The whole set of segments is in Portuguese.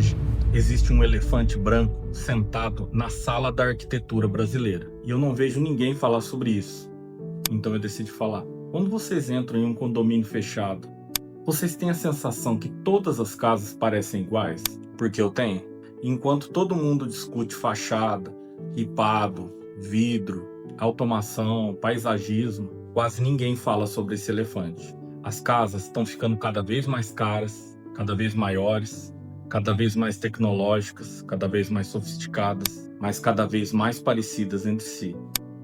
Hoje, existe um elefante branco sentado na sala da arquitetura brasileira. E eu não vejo ninguém falar sobre isso. Então eu decidi falar. Quando vocês entram em um condomínio fechado, vocês têm a sensação que todas as casas parecem iguais? Porque eu tenho. Enquanto todo mundo discute fachada, ripado, vidro, automação, paisagismo, quase ninguém fala sobre esse elefante. As casas estão ficando cada vez mais caras, cada vez maiores, cada vez mais tecnológicas, cada vez mais sofisticadas, mas cada vez mais parecidas entre si.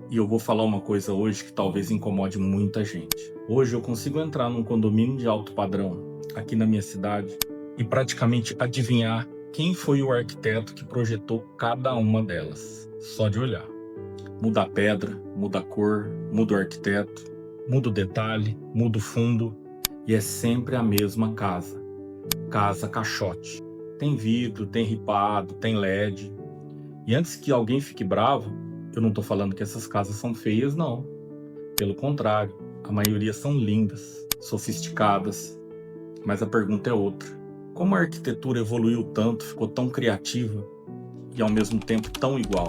E eu vou falar uma coisa hoje que talvez incomode muita gente. Hoje eu consigo entrar num condomínio de alto padrão aqui na minha cidade e praticamente adivinhar quem foi o arquiteto que projetou cada uma delas, só de olhar. Muda a pedra, muda a cor, muda o arquiteto, muda o detalhe, muda o fundo e é sempre a mesma casa. Casa caixote. Tem vidro, tem ripado, tem LED. E antes que alguém fique bravo, eu não tô falando que essas casas são feias, não. Pelo contrário, a maioria são lindas, sofisticadas. Mas a pergunta é outra. Como a arquitetura evoluiu tanto, ficou tão criativa e ao mesmo tempo tão igual?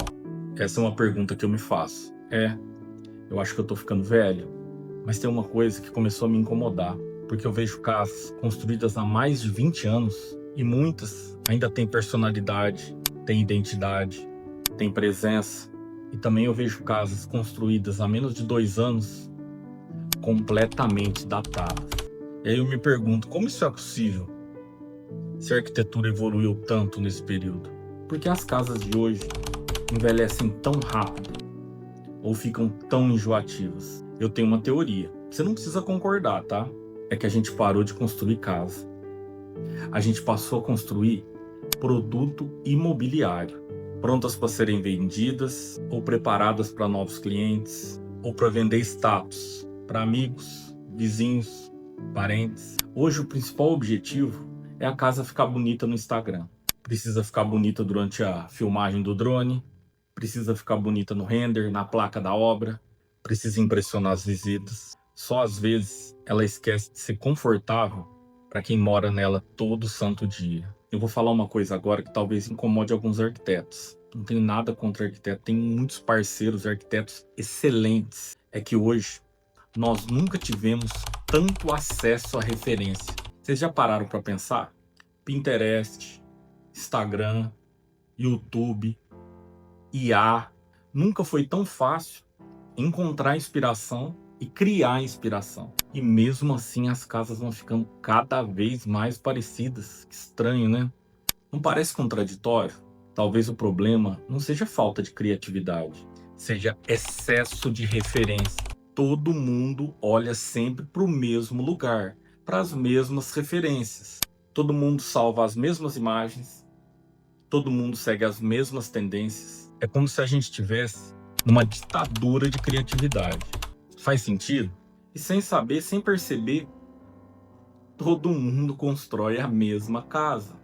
Essa é uma pergunta que eu me faço. Eu acho que eu tô ficando velho, mas tem uma coisa que começou a me incomodar, porque eu vejo casas construídas há mais de 20 anos e muitas ainda têm personalidade, têm identidade, têm presença. E também eu vejo casas construídas há menos de 2 anos completamente datadas. E aí eu me pergunto, como isso é possível? Se a arquitetura evoluiu tanto nesse período? Por que as casas de hoje envelhecem tão rápido ou ficam tão enjoativas? Eu tenho uma teoria. Você não precisa concordar, tá? É que a gente parou de construir casa. A gente passou a construir produto imobiliário, prontas para serem vendidas ou preparadas para novos clientes ou para vender status para amigos, vizinhos, parentes. Hoje o principal objetivo é a casa ficar bonita no Instagram. Precisa ficar bonita durante a filmagem do drone, precisa ficar bonita no render, na placa da obra, precisa impressionar as visitas. Só às vezes ela esquece de ser confortável para quem mora nela todo santo dia. Eu vou falar uma coisa agora que talvez incomode alguns arquitetos. Não tenho nada contra arquiteto, tem muitos parceiros, arquitetos excelentes. É que hoje nós nunca tivemos tanto acesso à referência. Vocês já pararam para pensar? Pinterest, Instagram, YouTube, IA. Nunca foi tão fácil encontrar inspiração e criar inspiração. E mesmo assim as casas vão ficando cada vez mais parecidas. Que estranho, né? Não parece contraditório? Talvez o problema não seja falta de criatividade, seja excesso de referência. Todo mundo olha sempre para o mesmo lugar, para as mesmas referências. Todo mundo salva as mesmas imagens, todo mundo segue as mesmas tendências. É como se a gente estivesse numa ditadura de criatividade. Faz sentido? E sem saber, sem perceber, todo mundo constrói a mesma casa.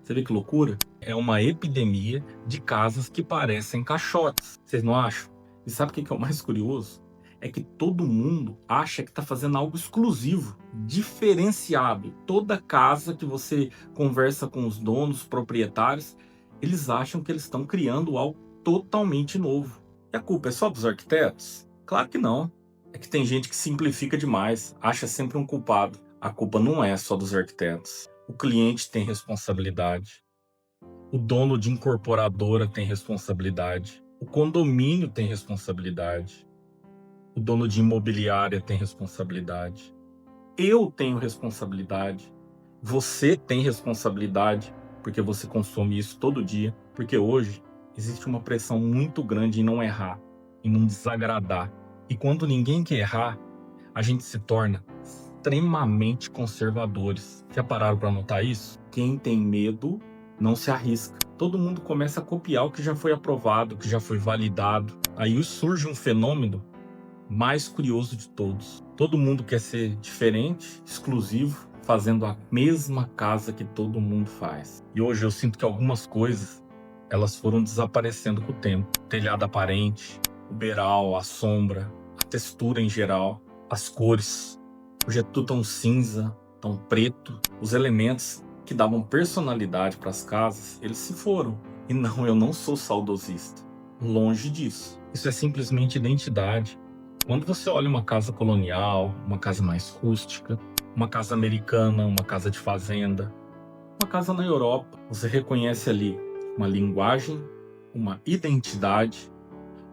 Você vê que loucura? É uma epidemia de casas que parecem caixotes. Vocês não acham? E sabe o que é o mais curioso? É que todo mundo acha que está fazendo algo exclusivo, diferenciado. Toda casa que você conversa com os donos, proprietários, eles acham que eles estão criando algo totalmente novo. E a culpa é só dos arquitetos? Claro que não. É que tem gente que simplifica demais, acha sempre um culpado. A culpa não é só dos arquitetos. O cliente tem responsabilidade. O dono de incorporadora tem responsabilidade. O condomínio tem responsabilidade. O dono de imobiliária tem responsabilidade. Eu tenho responsabilidade. Você tem responsabilidade, porque você consome isso todo dia. Porque hoje existe uma pressão muito grande em não errar, em não desagradar. E quando ninguém quer errar, a gente se torna extremamente conservadores. Já pararam para notar isso? Quem tem medo não se arrisca. Todo mundo começa a copiar o que já foi aprovado, o que já foi validado. Aí surge um fenômeno mais curioso de todos. Todo mundo quer ser diferente, exclusivo, fazendo a mesma casa que todo mundo faz. E hoje eu sinto que algumas coisas, elas foram desaparecendo com o tempo. O telhado aparente, o beiral, a sombra, a textura em geral, as cores. Hoje é tudo tão cinza, tão preto. Os elementos que davam personalidade para as casas, eles se foram. E não, eu não sou saudosista. Longe disso. Isso é simplesmente identidade. Quando você olha uma casa colonial, uma casa mais rústica, uma casa americana, uma casa de fazenda, uma casa na Europa, você reconhece ali uma linguagem, uma identidade,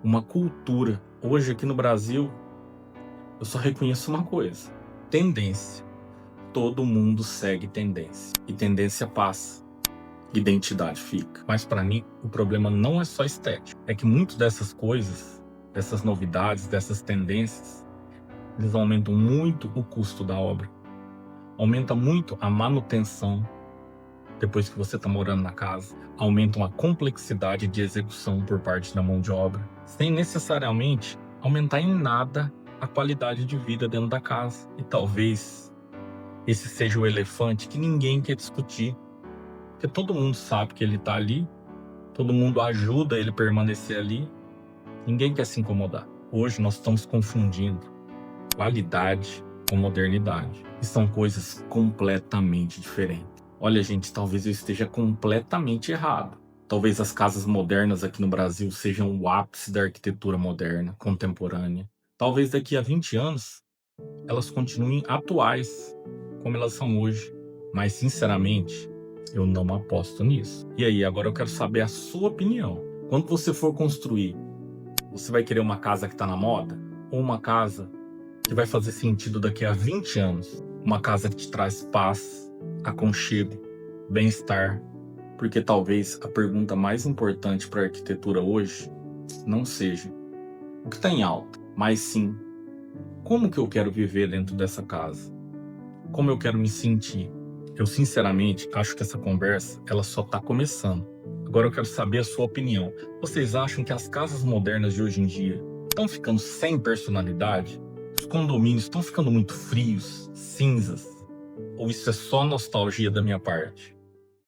uma cultura. Hoje aqui no Brasil, eu só reconheço uma coisa: tendência. Todo mundo segue tendência. E tendência passa. Identidade fica. Mas para mim, o problema não é só estética. É que muitas dessas coisas, dessas novidades, dessas tendências, eles aumentam muito o custo da obra. Aumenta muito a manutenção depois que você está morando na casa. Aumentam a complexidade de execução por parte da mão de obra, sem necessariamente aumentar em nada a qualidade de vida dentro da casa. E talvez esse seja o elefante que ninguém quer discutir. Porque todo mundo sabe que ele está ali, todo mundo ajuda ele a permanecer ali, ninguém quer se incomodar. Hoje nós estamos confundindo qualidade com modernidade. E são coisas completamente diferentes. Olha, gente, talvez eu esteja completamente errado. Talvez as casas modernas aqui no Brasil sejam o ápice da arquitetura moderna, contemporânea. Talvez daqui a 20 anos elas continuem atuais, como elas são hoje. Mas, sinceramente, eu não aposto nisso. E aí, agora eu quero saber a sua opinião. Quando você for construir, você vai querer uma casa que está na moda? Ou uma casa que vai fazer sentido daqui a 20 anos? Uma casa que te traz paz, aconchego, bem-estar? Porque talvez a pergunta mais importante para a arquitetura hoje não seja o que está em alta, mas sim como que eu quero viver dentro dessa casa? Como eu quero me sentir? Eu sinceramente acho que essa conversa ela só está começando. Agora eu quero saber a sua opinião. Vocês acham que as casas modernas de hoje em dia estão ficando sem personalidade? Os condomínios estão ficando muito frios, cinzas? Ou isso é só nostalgia da minha parte?